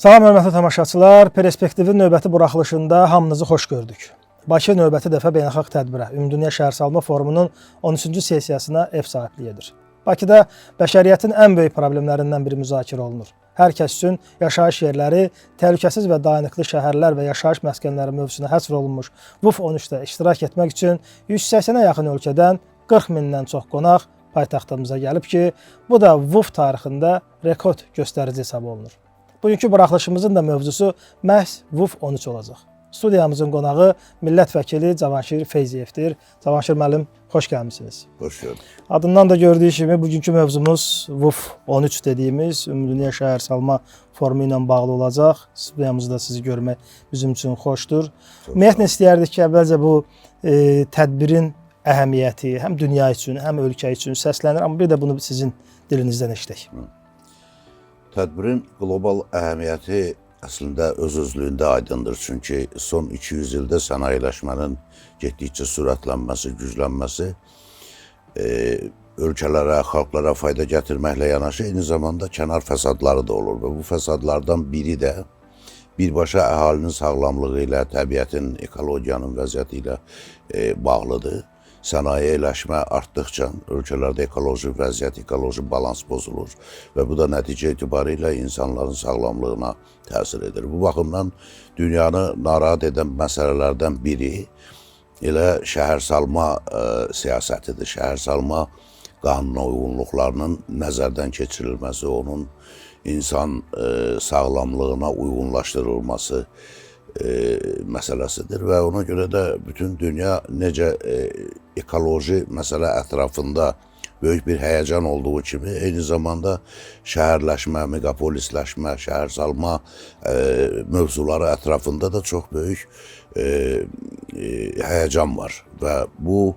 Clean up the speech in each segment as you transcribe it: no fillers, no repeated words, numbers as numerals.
Salam hörmətli tamaşaçılar, Perspektivin növbəti buraxılışında hamınızı xoş gördük. Bakı növbəti dəfə beynəlxalq tədbirə, Ümumdünya Şəhərsalma Forumunun 13-cü sessiyasına ev sahibliyi edir. Bakıda bəşəriyyətin ən böyük problemlərindən biri müzakirə olunur. Hər kəs üçün yaşayış yerləri, təhlükəsiz və dayanıqlı şəhərlər və yaşayış məskənləri mövzusuna həsr olunmuş VUF 13-də iştirak etmək üçün 180-ə yaxın ölkədən 40 mindən çox qonaq paytaxtımıza gəlib ki, bu da VUF tarixində rekord göstərici hesab olunur. Bugünkü buraxılışımızın da mövzusu məhz VUF 13 olacaq. Studiyamızın qonağı millət vəkili Cavanşir Feyziyevdir. Cavanşir müəllim, xoş gəlmisiniz. Xoş gördük. Adından da gördüyü kimi bugünkü mövzumuz VUF 13 dediyimiz Ümumdünya Şəhərsalma Forumu ilə bağlı olacaq. Studiyamızda sizi görmək bizim üçün xoşdur. Ümumiyyətlə istəyərdik ki, əvvəlcə bu tədbirin əhəmiyyəti həm dünya üçün, həm ölkə üçün səslənir, amma bir də bunu sizin dilinizdən eşidək. Tədbirin qlobal əhəmiyyəti əslində öz-özlüyündə aydındır. Çünki son 200 ildə sənayeləşmənin getdikcə sürətlənməsi, güclənməsi ölkələrə, xalqlara fayda gətirməklə yanaşı, eyni zamanda kənar fəsadları da olur və bu fəsadlardan biri də birbaşa əhalinin sağlamlığı ilə, təbiətin, ekologiyanın vəziyyəti ilə bağlıdır. Sənayeləşmə artdıqca ölkələrdə ekoloji vəziyyət, ekoloji balans pozulur və bu da nəticə etibarilə insanların sağlamlığına təsir edir. Bu baxımdan dünyanı narahat edən məsələlərdən biri elə şəhərsalma siyasətidir. Şəhərsalma qanuna uyğunluqlarının nəzərdən keçirilməsi, onun insan sağlamlığına uyğunlaşdırılması məsələsidir və ona görə də bütün dünya necə ekoloji məsələ ətrafında böyük bir həyəcan olduğu kimi, eyni zamanda şəhərləşmə, megapolisləşmə, şəhərsalma mövzuları ətrafında da çox böyük həyəcan var və bu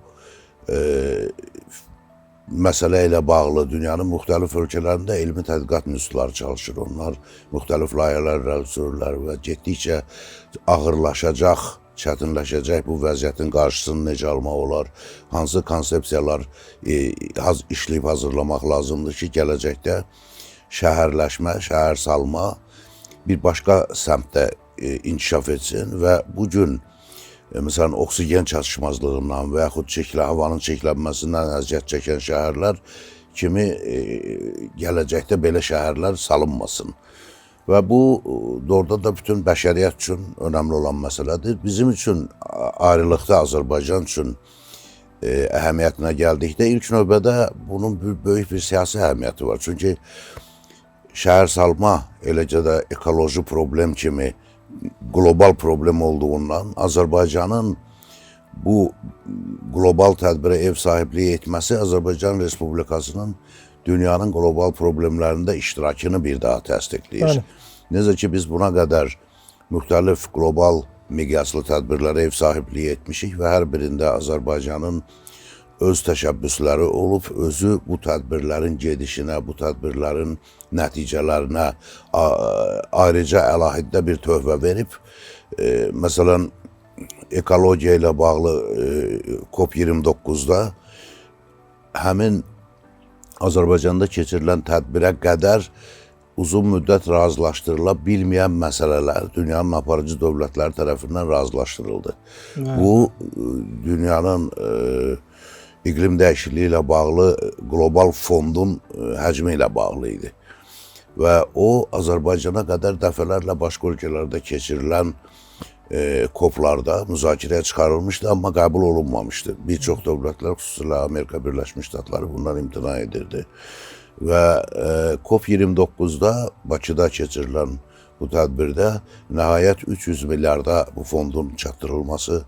məsələ ilə bağlı dünyanın müxtəlif ölkələrində elmi tədqiqat institutları çalışır. Onlar müxtəlif layihələr irəli sürürlər və getdikcə ağırlaşacaq, çətinləşəcək bu vəziyyətin qarşısını necə almaq olar, hansı konsepsiyalar işləyib hazırlamaq lazımdır ki, gələcəkdə şəhərləşmə, şəhərsalma bir başqa səmtdə inkişaf etsin və bugün məsələn, oksigen çatışmazlığından və yaxud havanın çirklənməsindən əziyyət çəkən şəhərlər kimi gələcəkdə belə şəhərlər salınmasın. Və bu, doğrudan da bütün bəşəriyyət üçün önəmli olan məsələdir. Bizim üçün ayrılıqda Azərbaycan üçün əhəmiyyətinə gəldikdə ilk növbədə bunun böyük bir siyasi əhəmiyyəti var. Çünki şəhərsalma, eləcə də ekoloji problem kimi qlobal problem olduğundan Azərbaycanın bu qlobal tədbirə ev sahibliyi etməsi Azərbaycan Respublikasının dünyanın qlobal problemlərində iştirakını bir daha təsdiqləyir. Necə ki, biz buna qədər müxtəlif qlobal miqyaslı tədbirlərə ev sahibliyi etmişik və hər birində Azərbaycanın öz təşəbbüsləri olub, özü bu tədbirlərin gedişinə, bu tədbirlərin nəticələrinə ayrıca əlahiddə bir töhfə verib. Məsələn, ekologiya ilə bağlı COP29-da həmin Azərbaycanda keçirilən tədbirə qədər uzun müddət razılaşdırıla bilməyən məsələlər dünyanın aparıcı dövlətləri tərəfindən razılaşdırıldı. Bu, dünyanın iqlim dəyişikliyi ilə bağlı qlobal fondun həcmi ilə bağlı idi. Və o, Azərbaycana qədər dəfələrlə başqa ölkələrdə keçirilən COP-larda müzakirəyə çıxarılmışdı, amma qəbul olunmamışdı. Bir çox dövlətlər, xüsusilə Amerika Birləşmiş Ştatları bundan imtina edirdi. Və COP29-da Bakıda keçirilən bu tədbirdə nəhayət 300 milyarda bu fondun çatdırılması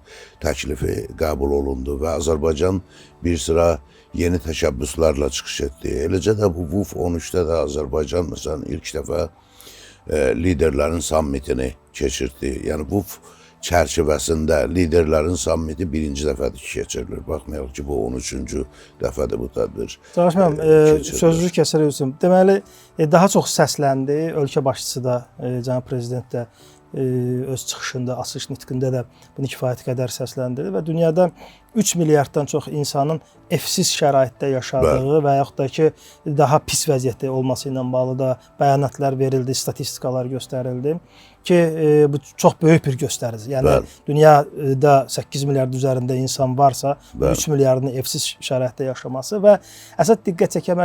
təklifi qəbul olundu və Azərbaycan bir sıra yeni təşəbbüslərlə çıxış etdi. Eləcə də bu VUF 13-də də Azərbaycan məsələn ilk dəfə liderlərin sammitini keçirdi. Yəni VUF çərçivəsində liderlərin sammiti birinci dəfədir ki, keçirilir. Baxmayaq ki, bu 13-cü dəfədir bu tədbir. Cavanşir müəllim, sözünüzü kəsərək üçün. Deməli, daha çox səsləndi, ölkə başçısı da, cənab prezident də öz çıxışında, açılış nitqində də bunu kifayət qədər səsləndirdi və dünyada 3 milyarddan çox insanın evsiz şəraitdə yaşadığı və yaxud da ki, daha pis vəziyyətdə olması ilə bağlı da bəyanatlar verildi, statistikalar göstərildi ki, bu çox böyük bir göstərici. Yəni dünyada 8 milyard üzərində insan varsa, 3 milyardın evsiz şəraitdə yaşaması və əsas diqqət çəkən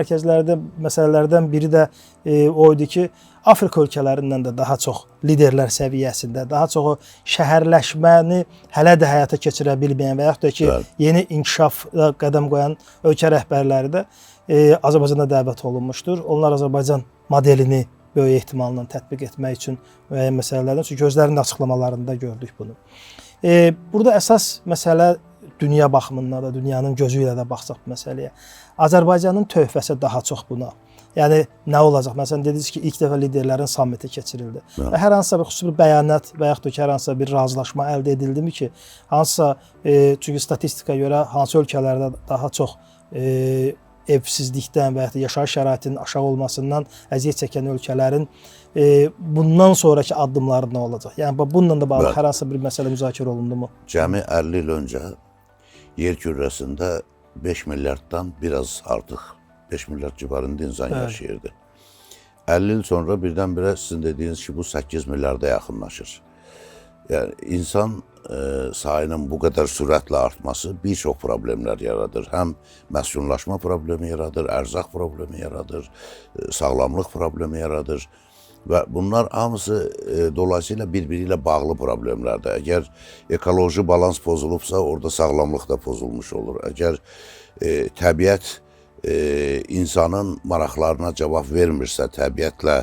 məsələlərdən biri də o idi ki, Afrika ölkələrindən də daha çox liderlər səviyyəsində, daha çoxu şəhərləşməni hələ də həyata keçirə bilməyən və yaxud da ki, yeni inkişafa qədəm qoyan ölkə rəhbərləri də Azərbaycana dəvət olunmuşdur. Onlar Azərbaycan modelini böyük ehtimalla tətbiq etmək üçün müəyyən məsələlərdən, çünki özlərinin açıqlamalarında gördük bunu. Burada əsas məsələ dünya baxımından da, dünyanın gözü ilə də baxsaq məsələyə, Azərbaycanın töhfəsi daha çox buna. Yəni nə olacaq? Məsələn, dediniz ki, ilk dəfə liderlərin sammiti keçirildi. Və hər hansısa bir xüsusi bir bəyanat və yaxud da ki, hər hansısa bir razılaşma əldə edildimi ki, hansısa, çünki statistikaya görə hansı ölkələrdə daha çox evsizlikdən və yaxud da yaşayış şəraitinin aşağı olmasından əziyyət çəkən ölkələrin bundan sonraki addımları nə olacaq? Yəni bununla da bağlı hər hansısa bir məsələ müzakirə olundu mu? Cəmi 50 il öncə yer kürəsində 5 milyarddan biraz artıq 5 milyard civarında insan yaşayırdı. 50 il sonra birdən-birə sizin dediyiniz ki, bu 8 milyarda yaxınlaşır. Yəni, insan sayının bu qədər sürətlə artması bir çox problemlər yaradır. Həm məskunlaşma problemi yaradır, ərzaq problemi yaradır, sağlamlıq problemi yaradır. Və bunlar hamısı dolayısıyla bir-biri ilə bağlı problemlərdir. Əgər ekoloji balans pozulubsa, orada sağlamlıq da pozulmuş olur. Əgər təbiət insanın maraqlarına cavab vermirsə, təbiətlə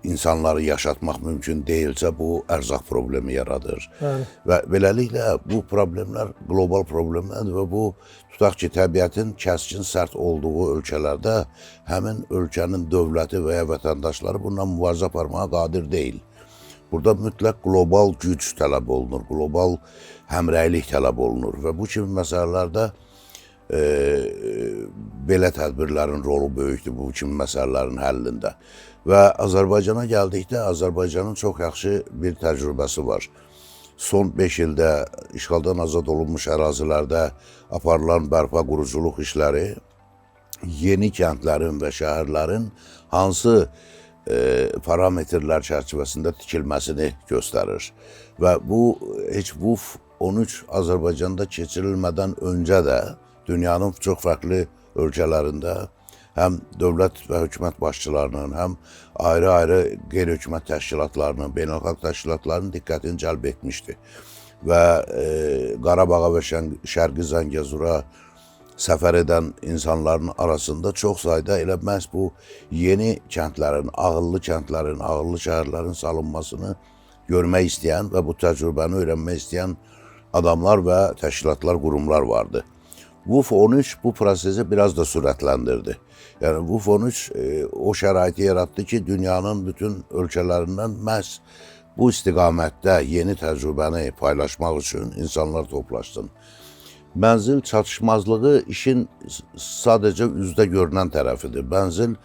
insanları yaşatmaq mümkün deyilsə, bu ərzaq problemi yaradır. Və beləliklə bu problemlər qlobal problemlərdir və bu tutaq ki, təbiətin kəskin sərt olduğu ölkələrdə həmin ölkənin dövləti və ya vətəndaşları bundan mübarizə aparmağa qadir deyil. Burada mütləq qlobal güc tələb olunur, qlobal həmrəylik tələb olunur və bu kimi məsələlərdə belə tədbirlərin rolu böyükdür bu kimi məsələlərin həllində. Və Azərbaycana gəldikdə, Azərbaycanın çox yaxşı bir təcrübəsi var. Son 5 ildə işğaldan azad olunmuş ərazilərdə aparılan bərpa quruculuq işləri yeni kəndlərin və şəhərlərin hansı parametrlər çərçivəsində tikilməsini göstərir. Və bu, heç VUF 13 Azərbaycanda keçirilmədən öncə də dünyanın çox fərqli ölkələrində həm dövlət və hökumət başçılarının, həm ayrı-ayrı qeyri-hökumət təşkilatlarının, beynəlxalq təşkilatlarının diqqətini cəlb etmişdi. Və Qarabağa və Şərqi Zəngəzura səfər edən insanların arasında çox sayda elə məhz bu yeni kəndlərin, ağıllı kəndlərin, ağıllı şəhərlərin salınmasını görmək istəyən və bu təcrübəni öyrənmək istəyən adamlar və təşkilatlar, qurumlar vardı. VUF 13 bu prosesi biraz da sürətləndirdi. Yəni VUF 13 o şəraiti yaratdı ki, dünyanın bütün ölkələrindən məhz bu istiqamətdə yeni təcrübəni paylaşmaq üçün insanlar toplaşsın. Mənzil çatışmazlığı işin sadəcə üzdə görünən tərəfidir. Mənzil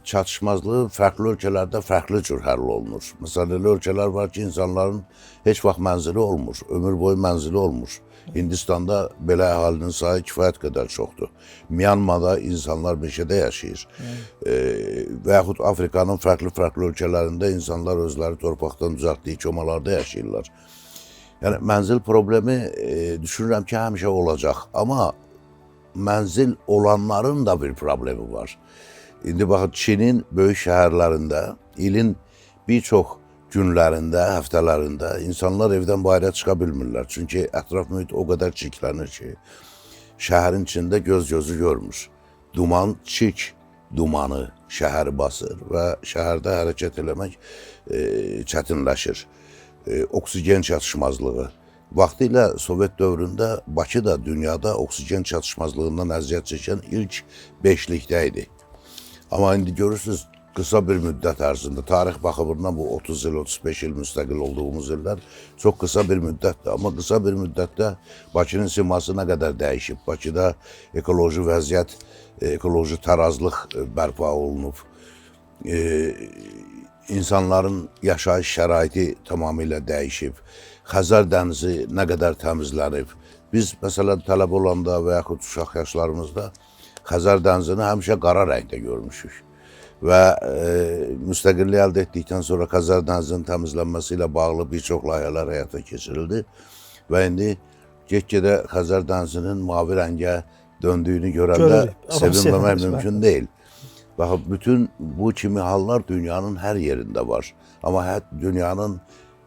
çatışmazlığı fərqli ölkələrdə fərqli cür həll olunur. Məsələn, elə ölkələr var ki, insanların heç vaxt mənzili olmur, ömür boyu mənzili olmur. Hindistanda belə əhalinin sayı kifayət qədər çoxdur. Myanmada insanlar meşədə yaşayır. Və yaxud Afrikanın fərqli ölkələrində insanlar özləri torpaqdan düzəltdiyi komalarda yaşayırlar. Yəni, mənzil problemi düşünürəm ki, həmişə olacaq. Amma mənzil olanların da bir problemi var. İndi baxın, Çinin böyük şəhərlərində ilin bir çox günlərində, həftələrində insanlar evdən bayıra çıxa bilmirlər. Çünki ətraf mühit o qədər çirklənir ki, şəhərin içində gözü görmür. Duman, çirk dumanı şəhəri basır və şəhərdə hərəkət eləmək çətinləşir. Oksigen çatışmazlığı. Vaxtilə Sovet dövründə Bakı da dünyada oksigen çatışmazlığından əziyyət çəkən ilk 5-likdə idi. Amma indi görürsünüz, qısa bir müddət ərzində, tarix baxımından bu 30 il, 35 il müstəqil olduğumuz illər çox qısa bir müddətdir. Amma qısa bir müddətdə Bakının siması nə qədər dəyişib. Bakıda ekoloji vəziyyət, ekoloji tarazlıq bərpa olunub. insanların yaşayış şəraiti tamamilə dəyişib. Xəzər dənizi nə qədər təmizlənib. Biz məsələn tələbə olanda və yaxud uşaq yaşlarımızda Xəzər dənizini həmişə qara rəngdə görmüşük. Və müstəqillik əldə etdikdən sonra Xəzər dənizinin təmizlənməsi ilə bağlı bir çox layihələr həyata keçirildi. Və indi get-gedə Xəzər dənizinin mavi rəngə döndüyünü görəndə sevinməmək mümkün deyil. Baxın, bütün bu kimi hallar dünyanın hər yerində var. Amma dünyanın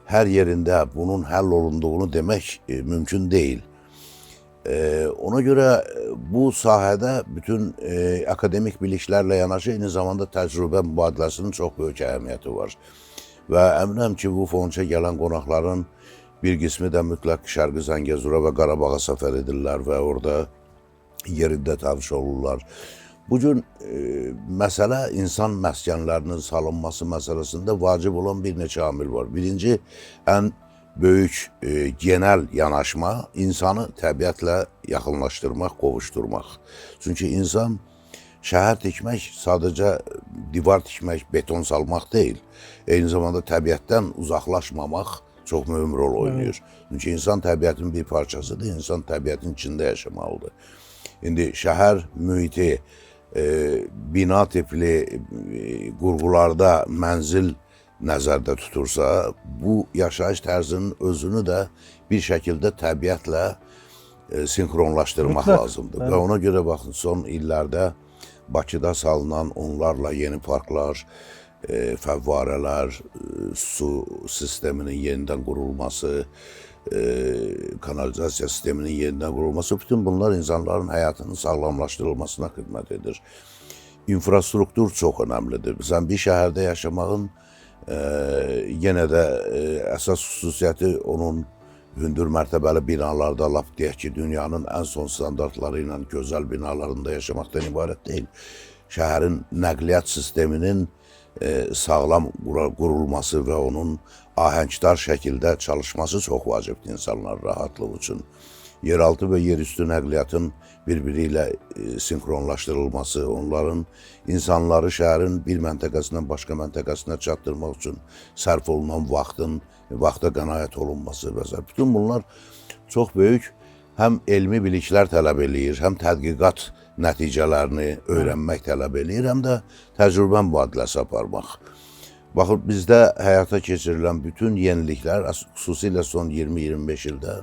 hər yerində bunun həll olunduğunu demək mümkün deyil. Ona görə bu sahədə bütün akademik biliklərlə yanaşı eyni zamanda təcrübə mübadiləsinin çox böyük əhəmiyyəti var. Və əminəm ki, bu fonça gələn qonaqların bir qismi də mütləq Şərqi Zəngəzura və Qarabağa səfər edirlər və orada yerində tanış olurlar. Bugün məsələ insan məskənlərinin salınması məsələsində vacib olan bir neçə amil var. Birinci, ən böyük genel yanaşma insanı təbiətlə yaxınlaşdırmaq, qovuşdurmaq. Çünki insan şəhər tikmək sadəcə divar tikmək, beton salmaq deyil. Eyni zamanda təbiətdən uzaqlaşmamaq çox mühüm rol oynayır. Çünki insan təbiətin bir parçasıdır, insan təbiətin içində yaşamalıdır. İndi şəhər mühiti, bina tipli qurğularda mənzil nəzərdə tutursa, bu yaşayış tərzinin özünü də bir şəkildə təbiətlə sinkronlaşdırmaq lazımdır. Və ona görə baxın, son illərdə Bakıda salınan onlarla yeni parklar, fəvvarələr, su sisteminin yenidən qurulması, kanalizasiya sisteminin yenidən qurulması, bütün bunlar insanların həyatının sağlamlaşdırılmasına xidmət edir. İnfrastruktur çox önəmlidir. Sən bir şəhərdə yaşamağın yenə də əsas xüsusiyyəti onun hündür mərtəbəli binalarda, lap deyək ki, dünyanın ən son standartları ilə gözəl binalarında yaşamaqdan ibarət deyil. Şəhərin nəqliyyat sisteminin sağlam qurulması və onun ahəngdar şəkildə çalışması çox vacibdir insanlar rahatlıq üçün. Yeraltı və yerüstü nəqliyyatın bir-biri ilə sinkronlaşdırılması, onların insanları şəhərin bir məntəqəsindən başqa məntəqəsinə çatdırmaq üçün sərf olunan vaxta qənaət olunması və s. Bütün bunlar çox böyük həm elmi biliklər tələb eləyir, həm tədqiqat nəticələrini öyrənmək tələb eləyir, həm də təcrübə mübadiləsi aparmaq. Baxın, bizdə həyata keçirilən bütün yeniliklər, xüsusilə son 20-25 ildə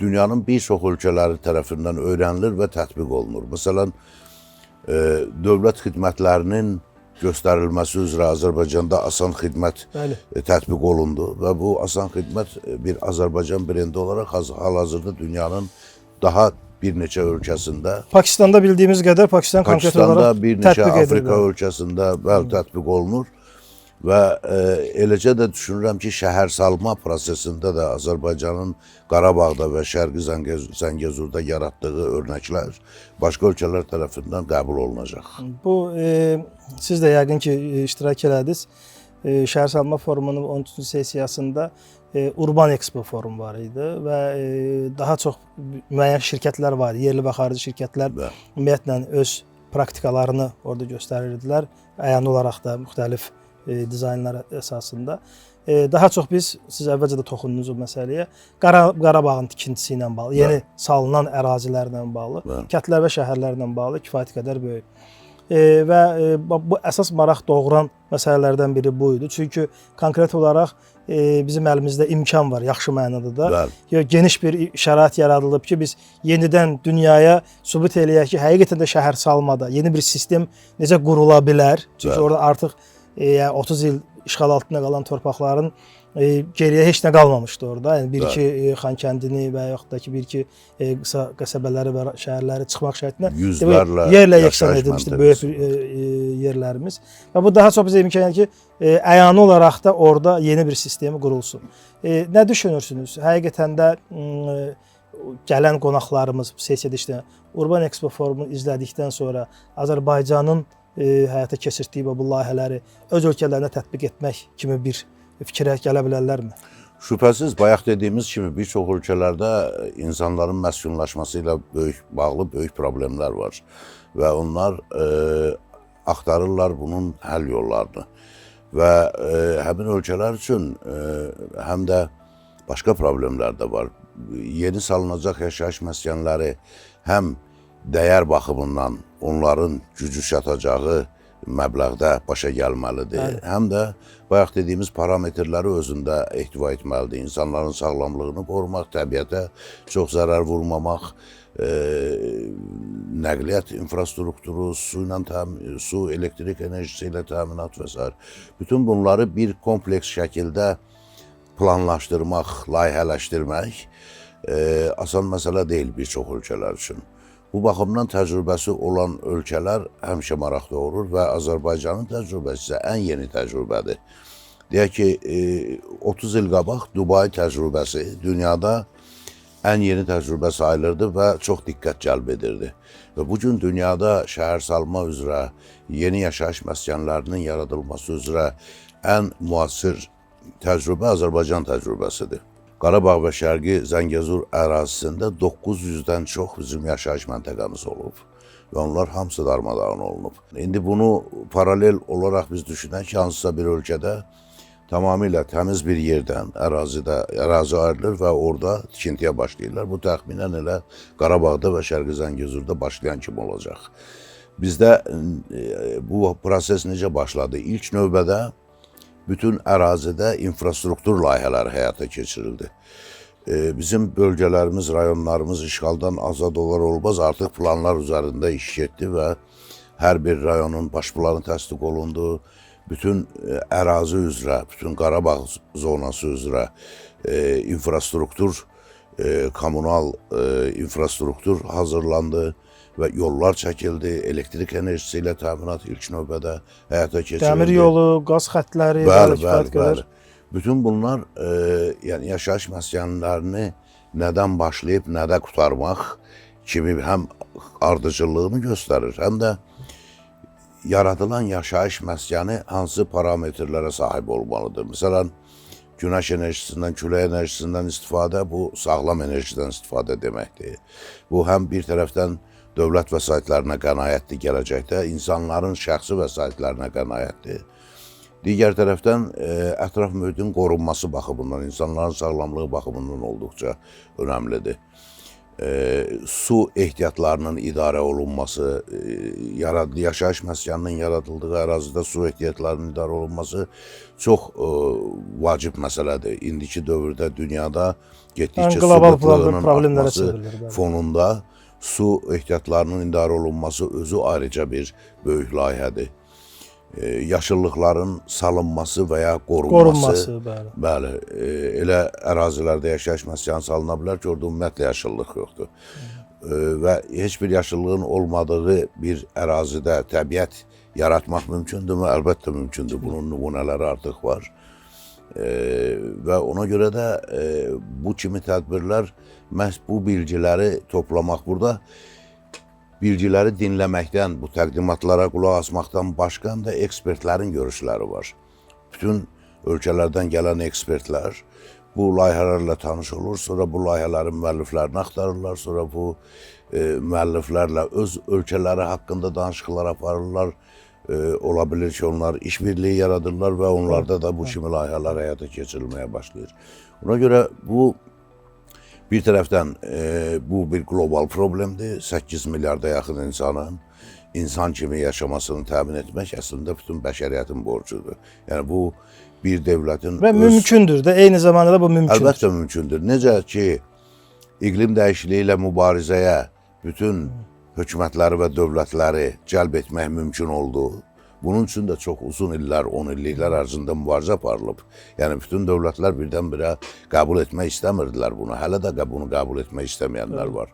dünyanın bir çox ölkələri tərəfindən öyrənilir və tətbiq olunur. Məsələn, dövlət xidmətlərinin göstərilməsi üzrə Azərbaycanda asan xidmət tətbiq olundu və bu asan xidmət bir Azərbaycan brendi olaraq hal-hazırda dünyanın daha bir neçə ölkəsində, Pakistanda bildiyimiz qədər Pakistan konkret olaraq bir neçə Afrika ölkəsində tətbiq olunur. Və eləcə də düşünürəm ki, şəhər salma prosesində də Azərbaycanın Qarabağda və Şərqi Zəngəzurda yaratdığı örnəklər başqa ölkələr tərəfindən qəbul olunacaq. Bu, siz də yəqin ki, iştirak elədiniz. Şəhər salma forumunun 13-cü sessiyasında Urban Expo forum var idi və daha çox müəyyən şirkətlər var idi. Yerli və xarici şirkətlər ümumiyyətlə öz praktikalarını orada göstərirdilər. Əyani olaraq da müxtəlif dizaynlar əsasında. Daha çox biz, siz əvvəlcə də toxundunuz o məsələyə, Qarabağın tikintisi ilə bağlı, yeni salınan ərazilərlə bağlı, kəndlər və şəhərlərlə bağlı kifayət qədər böyük. Və bu əsas maraq doğuran məsələlərdən biri bu idi. Çünki konkret olaraq bizim əlimizdə imkan var, yaxşı mənada da. Geniş bir şərait yaradılıb ki, biz yenidən dünyaya sübut eləyək ki, həqiqətən də şəhər salmada yeni bir sistem necə qurula bilər. Çünki orada artıq 30 il işğal altında qalan torpaqların geriyə heç nə qalmamışdı orada. Yəni bir-iki Xankəndini və yaxud da ki, bir-iki qısa qəsəbələri və şəhərləri çıxmaq şərtinə yerlə yeksan edilmişdi böyük yerlərimiz. Və bu daha çox bizə imkan ki, əyani olaraq da orada yeni bir sistemi qurulsun. Nə düşünürsünüz? Həqiqətən də gələn qonaqlarımız sessiyada işləyən Urban Expo forumunu izlədikdən sonra Azərbaycanın həyata keçirdiyi bu layihələri öz ölkələrinə tətbiq etmək kimi bir fikrə gələ bilərlərmi? Şübhəsiz, bayaq dediyimiz kimi bir çox ölkələrdə insanların məskunlaşması ilə bağlı böyük problemlər var və onlar axtarırlar bunun həll yollarını. və həmin ölkələr üçün həm də başqa problemlər də var. Yeni salınacaq yaşayış məskənləri həm dəyər baxımından onların gücü çatacağı məbləğdə başa gəlməlidir. Həm də bayaq dediyimiz parametrləri özündə ehtiva etməlidir. İnsanların sağlamlığını qorumaq, təbiətə çox zərər vurmamaq, nəqliyyat infrastrukturu, su, elektrik enerjisi ilə təminat və s. Bütün bunları bir kompleks şəkildə planlaşdırmaq, layihələşdirmək asan məsələ deyil bir çox ölkələr üçün. Bu baxımdan təcrübəsi olan ölkələr həmişə maraq doğurur və Azərbaycanın təcrübəsi isə ən yeni təcrübədir. Deyək ki, 30 il qabaq Dubai təcrübəsi dünyada ən yeni təcrübə sayılırdı və çox diqqət cəlb edirdi. Və bugün dünyada şəhərsalma üzrə, yeni yaşayış məskənlərinin yaradılması üzrə ən müasir təcrübə Azərbaycan təcrübəsidir. Qarabağ və Şərqi Zəngəzur ərazisində 900-dən çox bizim yaşayış məntəqəmiz olub və onlar hamısı darmadağın olunub. İndi bunu paralel olaraq biz düşünək ki, hansısa bir ölkədə tamamilə təmiz bir yerdən ərazi ayrılır və orada tikintiyə başlayırlar. Bu təxminən elə Qarabağda və Şərqi Zəngəzurda başlayan kimi olacaq. Bizdə bu proses necə başladı? İlk növbədə bütün ərazidə infrastruktur layihələri həyata keçirildi. Bizim bölgələrimiz, rayonlarımız işğaldan azad olar olmaz artıq planlar üzərində iş getdi və hər bir rayonun baş planı təsdiq olundu. Bütün ərazi üzrə, bütün Qarabağ zonası üzrə infrastruktur, kommunal infrastruktur hazırlandı və yollar çəkildi, elektrik enerjisi ilə təminat ilk növbədə həyata keçirildi. Dəmir yolu, qaz xəttləri, bəli. Bütün bunlar yəni yaşayış məskənlərini nədən başlayıb, nədə qurtarmaq kimi həm ardıcıllığını göstərir, həm də yaradılan yaşayış məskəni hansı parametrlərə sahib olmalıdır. Məsələn, günəş enerjisindən, külək enerjisindən istifadə bu sağlam enerjidən istifadə deməkdir. Bu həm bir tərəfdən dövlət vəsaitlərinə qənaətdir gələcəkdə, insanların şəxsi vəsaitlərinə qənaətdir. Digər tərəfdən ətraf mühitin qorunması baxımından, insanların sağlamlığı baxımından olduqca önəmlidir. Su ehtiyatlarının idarə olunması, yaşayış məskəninin yaradıldığı ərazidə su ehtiyatlarının idarə olunması çox vacib məsələdir. İndiki dövrdə dünyada getdikcə su qıtlığının artması fonunda su ehtiyatlarının idarə olunması özü ayrıca bir böyük layihədir. Yaşıllıqların salınması və ya qorunması, bəli, elə ərazilərdə yaşayış məskəni salına bilər ki, orada ümumiyyətlə yaşıllıq yoxdur. Və heç bir yaşıllığın olmadığı bir ərazidə təbiət yaratmaq mümkündürmü? Əlbəttə mümkündür. Bunun nümunələri artıq var. Və ona görə də bu kimi tədbirlər məhz bu bilgiləri toplamaq burada, bilgiləri dinləməkdən, bu təqdimatlara qulaq asmaqdan başqa həm də ekspertlərin görüşləri var. Bütün ölkələrdən gələn ekspertlər bu layihələrlə tanış olur, sonra bu layihələrin müəlliflərini axtarırlar, sonra bu müəlliflərlə öz ölkələri haqqında danışıqlar aparırlar. Ola bilir ki, onlar işbirliyi yaradırlar və onlarda da bu kimi layihələr həyata keçirilməyə başlayır. Ona görə bu bir tərəfdən bu bir qlobal problemdir. 8 milyarda yaxın insanın insan kimi yaşamasını təmin etmək əslində bütün bəşəriyyətin borcudur. Yəni bu bir dövlətin... Və mümkündür də, eyni zamanda da bu mümkündür. Əlbəttə mümkündür. Necə ki, iqlim dəyişikliyi ilə mübarizəyə bütün hökumətləri və dövlətləri cəlb etmək mümkün oldu. Bunun üçün də çox uzun illər, 10 illiklər ərzində mübarizə aparılıb. Yəni, bütün dövlətlər birdən-birə qəbul etmək istəmirdilər bunu. Hələ də bunu qəbul etmək istəməyənlər var.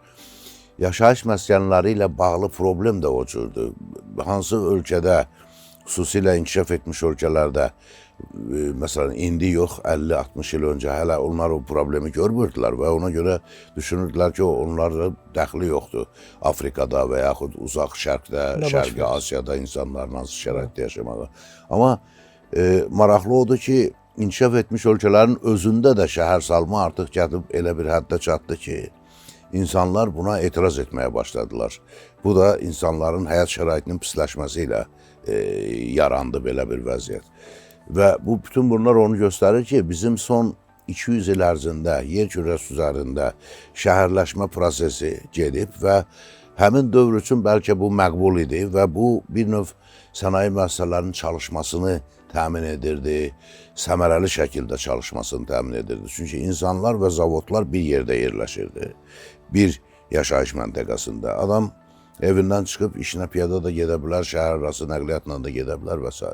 Yaşayış məskənləri ilə bağlı problem də o cürdür. Hansı ölkədə, xüsusilə inkişaf etmiş ölkələrdə, məsələn, indi yox, 50-60 il öncə hələ onlar o problemi görmürdülər və ona görə düşünürdülər ki, onlarla dəxli yoxdur. Afrikada və yaxud uzaq şərqdə, Şərqi Asiyada insanların hansı şəraitdə yaşamağı. Amma maraqlı odur ki, inkişaf etmiş ölkələrin özündə də şəhərsalma artıq gəlib elə bir həddə çatdı ki, insanlar buna etiraz etməyə başladılar. Bu da insanların həyat şəraitinin pisləşməsi ilə yarandı belə bir vəziyyət. Və bütün bunlar onu göstərir ki, bizim son 200 il ərzində yer kürəsi üzərində şəhərləşmə prosesi gedib və həmin dövr üçün bəlkə bu məqbul idi və bu bir növ sənaye müəssisələrinin çalışmasını təmin edirdi, səmərəli şəkildə çalışmasını təmin edirdi. Çünki insanlar və zavodlar bir yerdə yerləşirdi, bir yaşayış məntəqəsində. Adam evindən çıxıb işinə piyada da gedə bilər, şəhər arası nəqliyyatla da gedə bilər və s.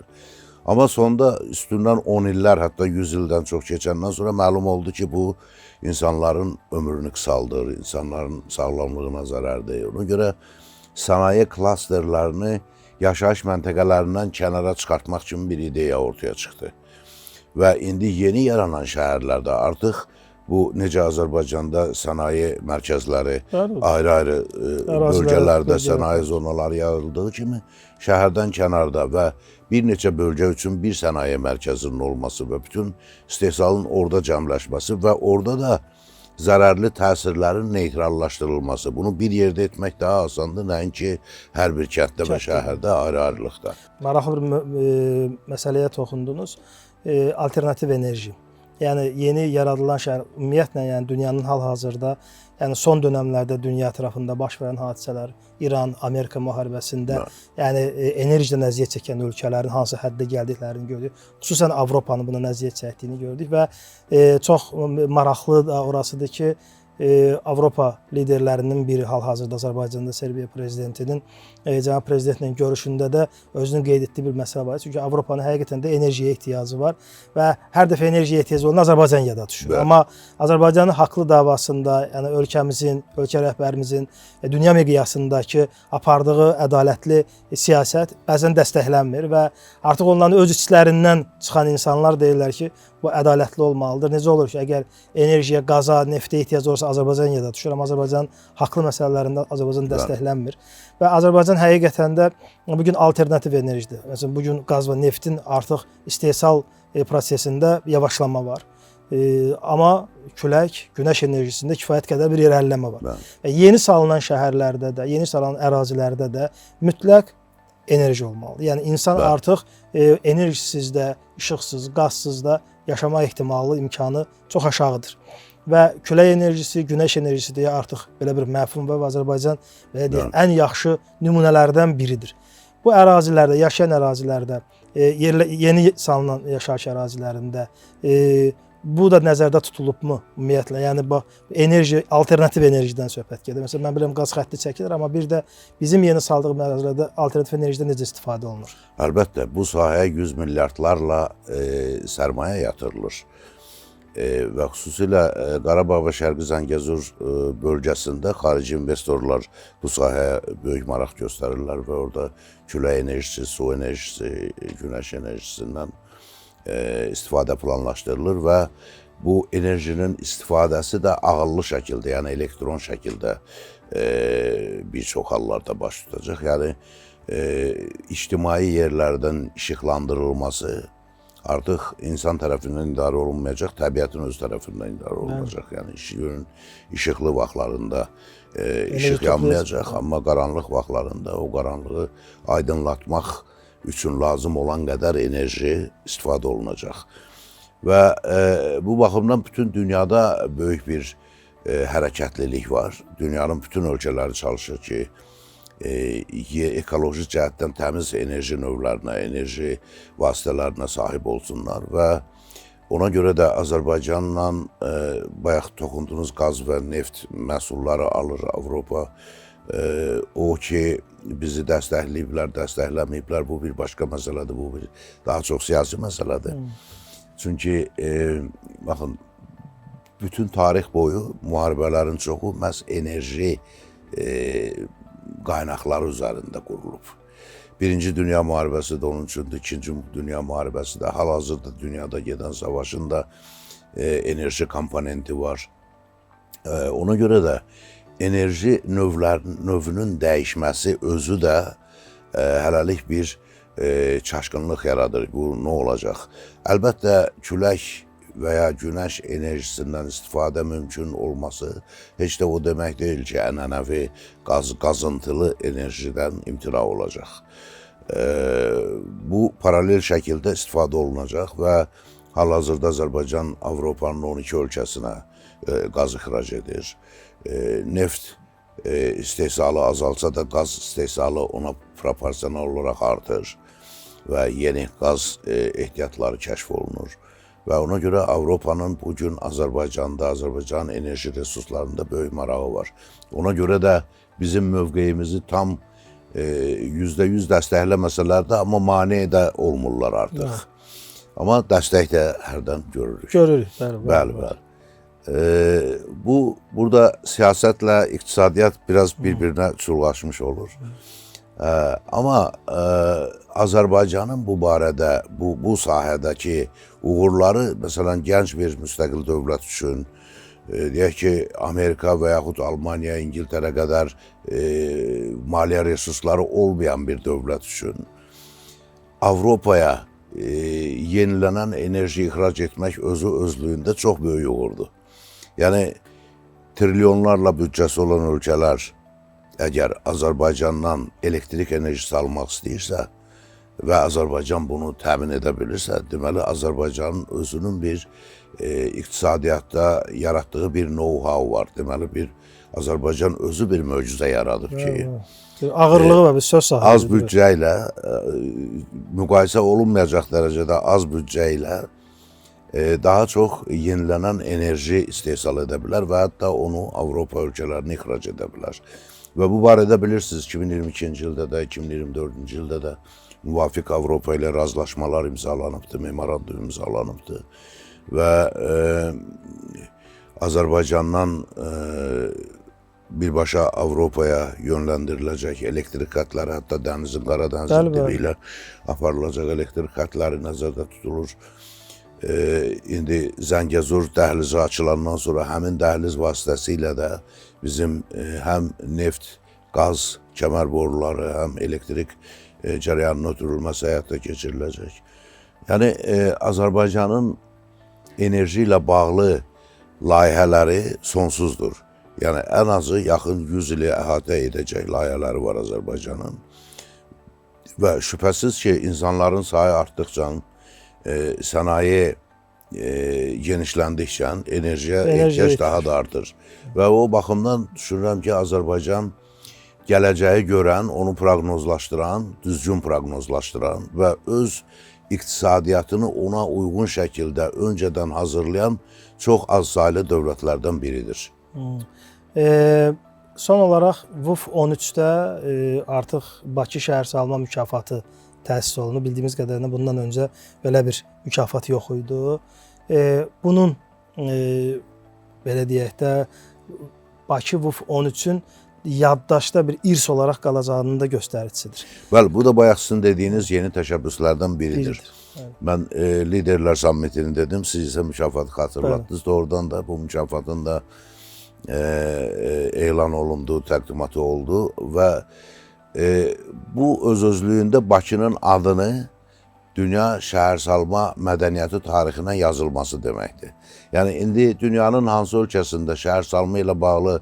Amma sonda üstündən 10 illər, hətta 100 ildən çox keçəndən sonra məlum oldu ki, bu insanların ömrünü qısaldır, insanların sağlamlığına zərərdir. Ona görə sənaye klasterlərini yaşayış məntəqələrindən kənara çıxartmaq kimi bir ideya ortaya çıxdı. Və indi yeni yaranan şəhərlərdə artıq bu necə Azərbaycanda sənaye mərkəzləri ayrı-ayrı bölgələrdə sənaye zonaları yaradıldığı kimi şəhərdən kənarda və bir neçə bölgə üçün bir sənaye mərkəzinin olması və bütün istehsalın orada cəmləşməsi və orada da zərərli təsirlərin neytrallaşdırılması. Bunu bir yerdə etmək daha asandır, nəinki hər bir kənddə və şəhərdə ayrı-ayrılıqda. Maraqlı bir məsələyə toxundunuz. Alternativ enerji. Yəni yeni yaradılan şəhər ümumiyyətlə, yəni dünyanın hal-hazırda, yəni son dövrlərdə dünya ətrafında baş verən hadisələr, İran, Amerika müharibəsində, yəni enerjidən əziyyət çəkən ölkələrin hansı həddə gəldiklərini gördük. Xüsusən Avropanın buna əziyyət çəkdiyini gördük və çox maraqlı da orasıdır ki, Avropa liderlərinin biri hal-hazırda Azərbaycanda Serbiya prezidentinin cənab prezidentlə görüşündə də özünün qeyd etdiyi bir məsələ var. Çünki Avropanın həqiqətən də enerjiyə ehtiyacı var və hər dəfə enerjiyə ehtiyacı olan Azərbaycan yada düşür. Amma Azərbaycanın haqlı davasında, yəni ölkəmizin, ölkə rəhbərimizin dünya miqyasındakı apardığı ədalətli siyasət bəzən dəstəklənmir və artıq onların öz içlərindən çıxan insanlar deyirlər ki, bu ədalətli olmalıdır. Necə olur ki, əgər enerjiyə, qaza, neftə ehtiyac olursa Azərbaycan yada düşür, amma Azərbaycanın haqlı məsələlərində Azərbaycan dəstəklənmir. Və Azərbaycan həqiqətən də bugün alternativ enerjidir. Məsələn, bugün qaz və neftin artıq istehsal prosesində yavaşlama var. Amma külək, günəş enerjisində kifayət qədər bir irəliləmə var. Və yeni salınan şəhərlərdə də, yeni salınan ərazilərdə də mütləq enerji olmalıdır. Yəni insan artıq enerjisiz də, işıqsız, qazsız da yaşama ehtimalı, imkanı çox aşağıdır. Və külək enerjisi, günəş enerjisi deyə artıq belə bir məfhum və Azərbaycan belə deyək, ən yaxşı nümunələrdən biridir. Bu ərazilərdə, yaşayan ərazilərdə, yeni salınan yaşayış ərazilərində bu da nəzərdə tutulubmu ümumiyyətlə? Yəni enerji, alternativ enerjidən söhbət gedir. Məsələn, mən bilirəm qaz xətti çəkilir, amma bir də bizim yeni saldığımız ərazilərdə alternativ enerjidən necə istifadə olunur? Əlbəttə, bu sahəyə 100 milyardlarla sərmayə yatırılır. Və xüsusilə Qarabağ və Şərqi Zəngəzur bölgəsində xarici investorlar bu sahəyə böyük maraq göstərirlər və orada külək enerjisi, su enerjisi, günəş enerjisindən istifadə planlaşdırılır və bu enerjinin istifadəsi də ağıllı şəkildə, yəni elektron şəkildə bir çox hallarda baş tutacaq. Yəni ictimai yerlərdən işıqlandırılması artıq insan tərəfindən idarə olunmayacaq, təbiətin öz tərəfindən idarə olunacaq. Yəni günün işıqlı vaxtlarında işıq yanmayacaq, amma qaranlıq vaxtlarında o qaranlığı aydınlatmaq üçün lazım olan qədər enerji istifadə olunacaq. Və bu baxımdan bütün dünyada böyük bir hərəkətlilik var. Dünyanın bütün ölkələri çalışır ki, ekoloji cəhətdən təmiz enerji növlərinə, enerji vasitələrinə sahib olsunlar və ona görə də Azərbaycanla bayaq toxundunuz qaz və neft məhsulları alır Avropa. O ki, bizi dəstəkləyiblər, dəstəkləməyiblər, bu bir başqa məsələdir, bu bir daha çox siyasi məsələdir. Çünki, baxın, bütün tarix boyu müharibələrin çoxu məhz enerji qaynaqları üzərində qurulub. Birinci Dünya müharibəsi də onun üçündür, İkinci Dünya müharibəsi də, hal-hazırda dünyada gedən savaşın da enerji komponenti var. Ona görə də enerji növünün dəyişməsi özü də hələlik bir çaşqınlıq yaradır. Bu nə olacaq? Əlbəttə, külək və ya günəş enerjisindən istifadə mümkün olması heç də o demək deyil ki, ənənəvi qazıntılı enerjidən imtina olacaq. bu paralel şəkildə istifadə olunacaq və hal-hazırda Azərbaycan Avropanın 12 ölkəsinə qaz ixrac edir. Neft istehsalı azalsa da qaz istehsalı ona proporsional olaraq artır və yeni qaz ehtiyatları kəşf olunur. Və ona görə Avropanın bugün Azərbaycanda, Azərbaycan enerji resurslarında böyük marağı var. Ona görə də bizim mövqeyimizi tam %100 dəstəkləməsələr də, amma mane də olmurlar artıq. Amma dəstək də hərdən görürük. Görürük, Bəli. Burada siyasətlə iqtisadiyyat biraz bir-birinə çulğaşmış olur. Amma Azərbaycanın bu barədə, bu sahədəki uğurları, məsələn, gənc bir müstəqil dövlət üçün, deyək ki, Amerika və yaxud Almaniya, İngiltərə qədər maliyyə resursları olmayan bir dövlət üçün Avropaya yenilənən enerji ixrac etmək özlüyündə çox böyük uğurdur. Yəni, trilyonlarla büdcəsi olan ölkələr əgər Azərbaycandan elektrik enerjisi almaq istəyirsə və Azərbaycan bunu təmin edə bilirsə, deməli, Azərbaycanın özünün bir iqtisadiyyatda yaratdığı bir know-how var. Deməli, Azərbaycan özü bir möcüzə yaradıb ki, ağırlığı var, bir söz sahibi. Az büdcə ilə, müqayisə olunmayacaq dərəcədə az büdcə ilə daha çox yenilənən enerji istehsal edə bilər və hətta onu Avropa ölkələrinə ixrac edə bilər. Və bu barədə bilirsiniz, 2022-ci ildə də, 2024-cü ildə də müvafiq Avropa ilə razılaşmalar imzalanıbdır, memorandum imzalanıbdır. Və Azərbaycandan birbaşa Avropaya yönləndiriləcək elektrik xətləri, hətta dənizin, Qara dənizin dibi ilə aparılacaq elektrik xətləri nəzərdə tutulur. İndi Zəngəzur dəhlizi açılandan sonra həmin dəhliz vasitəsilə də bizim həm neft, qaz, kəmər boruları, həm elektrik cərəyanının ötürülməsi həyata keçiriləcək. Yəni, Azərbaycanın enerji ilə bağlı layihələri sonsuzdur. Yəni, ən azı yaxın 100 ili əhatə edəcək layihələri var Azərbaycanın. Və şübhəsiz ki, insanların sayı artdıqca, sənaye genişləndikcə enerjiyə ehtiyac daha da artır. Və o baxımdan düşünürəm ki, Azərbaycan gələcəyi görən, onu proqnozlaşdıran, düzgün proqnozlaşdıran və öz iqtisadiyyatını ona uyğun şəkildə öncədən hazırlayan çox az saylı dövlətlərdən biridir. Son olaraq VUF 13-də artıq Bakı şəhər salma mükafatı təsis olundu. Bildiyimiz qədərilə bundan öncə belə bir mükafat yox idi. Bunun belə deyək də Bakı VUF 13-ün yaddaşda bir irs olaraq qalacağının da göstəricisidir. Bəli, bu da bayaq sizin dediyiniz yeni təşəbbüslərdən biridir. Mən liderlər sammitini dedim, siz isə mükafatı xatırlatdınız. Doğrudan da bu mükafatın da elan olunduğu, təqdimatı oldu və bu öz-özlüyündə Bakının adını dünya şəhərsalma mədəniyyəti tarixinə yazılması deməkdir. Yəni, indi dünyanın hansı ölkəsində şəhərsalma ilə bağlı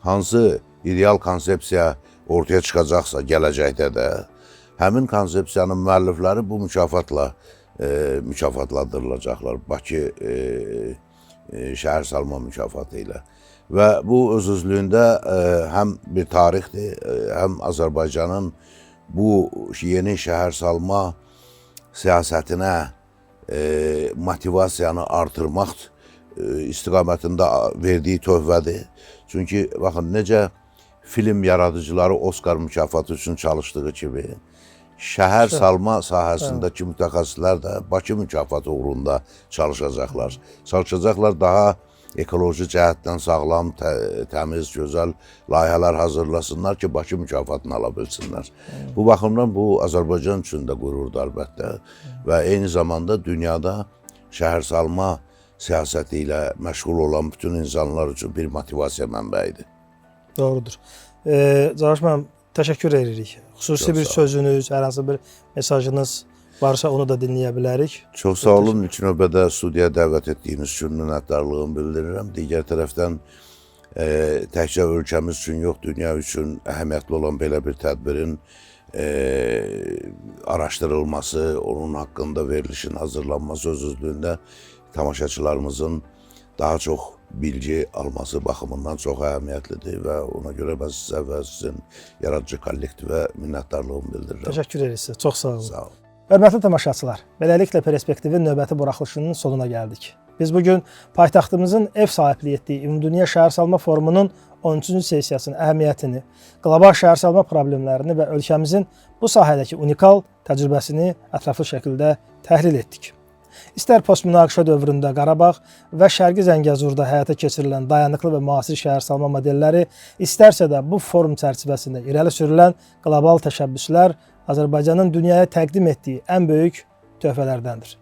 hansı ideal konsepsiya ortaya çıxacaqsa gələcəkdə də, həmin konsepsiyanın müəllifləri bu mükafatla mükafatlandırılacaqlar Bakı şəhərsalma mükafatı ilə. Və bu öz-özlüyündə həm bir tarixdir, həm Azərbaycanın bu yeni şəhərsalma siyasətinə motivasiyanı artırmaq istiqamətində verdiyi tövbədir. Çünki, baxın, necə film yaradıcıları Oscar mükafatı üçün çalışdığı kimi, şəhər salma sahəsindəki mütəxəssislər də Bakı mükafatı uğrunda çalışacaqlar. Çalışacaqlar daha ekoloji cəhətdən sağlam, təmiz, gözəl layihələr hazırlasınlar ki, Bakı mükafatını ala bilsinlər. Bu baxımdan bu Azərbaycan üçün də qürurdur əlbəttə və eyni zamanda dünyada şəhər salma siyasəti ilə məşğul olan bütün insanlar üçün bir motivasiya mənbəyidir. Doğrudur. Cavaş müəllim, təşəkkür edirik. Xüsusi bir sözünüz, hər hansı bir mesajınız varsa onu da dinləyə bilərik. Çox sağ olun. İlk növbədə studiyaya dəvət etdiyiniz üçün minnətdarlığımı bildirirəm. Digər tərəfdən təkcə ölkəmiz üçün yox, dünya üçün əhəmiyyətli olan belə bir tədbirin araşdırılması, onun haqqında verilişin hazırlanması öz-özlüyündə tamaşaçılarımızın daha çox bilgi alması baxımından çox əhəmiyyətlidir və ona görə mən sizə və sizin yaradıcı kollektivə minnətdarlığımı bildirirəm. Təşəkkür edirik sizə. Çox sağ olun. Sağ olun. Hörmətli tamaşaçılar, beləliklə Perspektivin növbəti buraxılışının sonuna gəldik. Biz bugün paytaxtımızın ev sahibliyi etdiyi Ümumdünya Şəhərsalma Forumunun 13-cü sessiyasının əhəmiyyətini, qlobal şəhərsalma problemlərini və ölkəmizin bu sahədəki unikal təcrübəsini ətraflı şəkildə təhlil etdik. İstər postmünaqişə dövründə Qarabağ və Şərqi Zəngəzurda həyata keçirilən dayanıqlı və müasir şəhərsalma modelləri, istərsə də bu forum çərçivəsində irəli sürülən qlobal təşəbbüslər Azərbaycanın dünyaya təqdim etdiyi ən böyük töhfələrdəndir.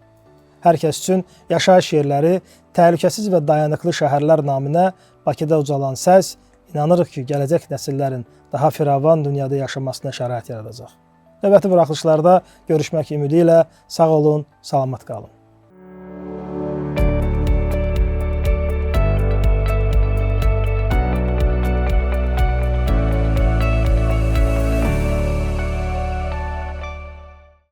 Hər kəs üçün yaşayış yerləri, təhlükəsiz və dayanıqlı şəhərlər naminə Bakıda ucalan səs, inanırıq ki, gələcək nəsillərin daha firavan dünyada yaşamasına şərait yaradacaq. Növbəti buraxılışlarda görüşmək ümidi ilə sağ olun, salamat qalın.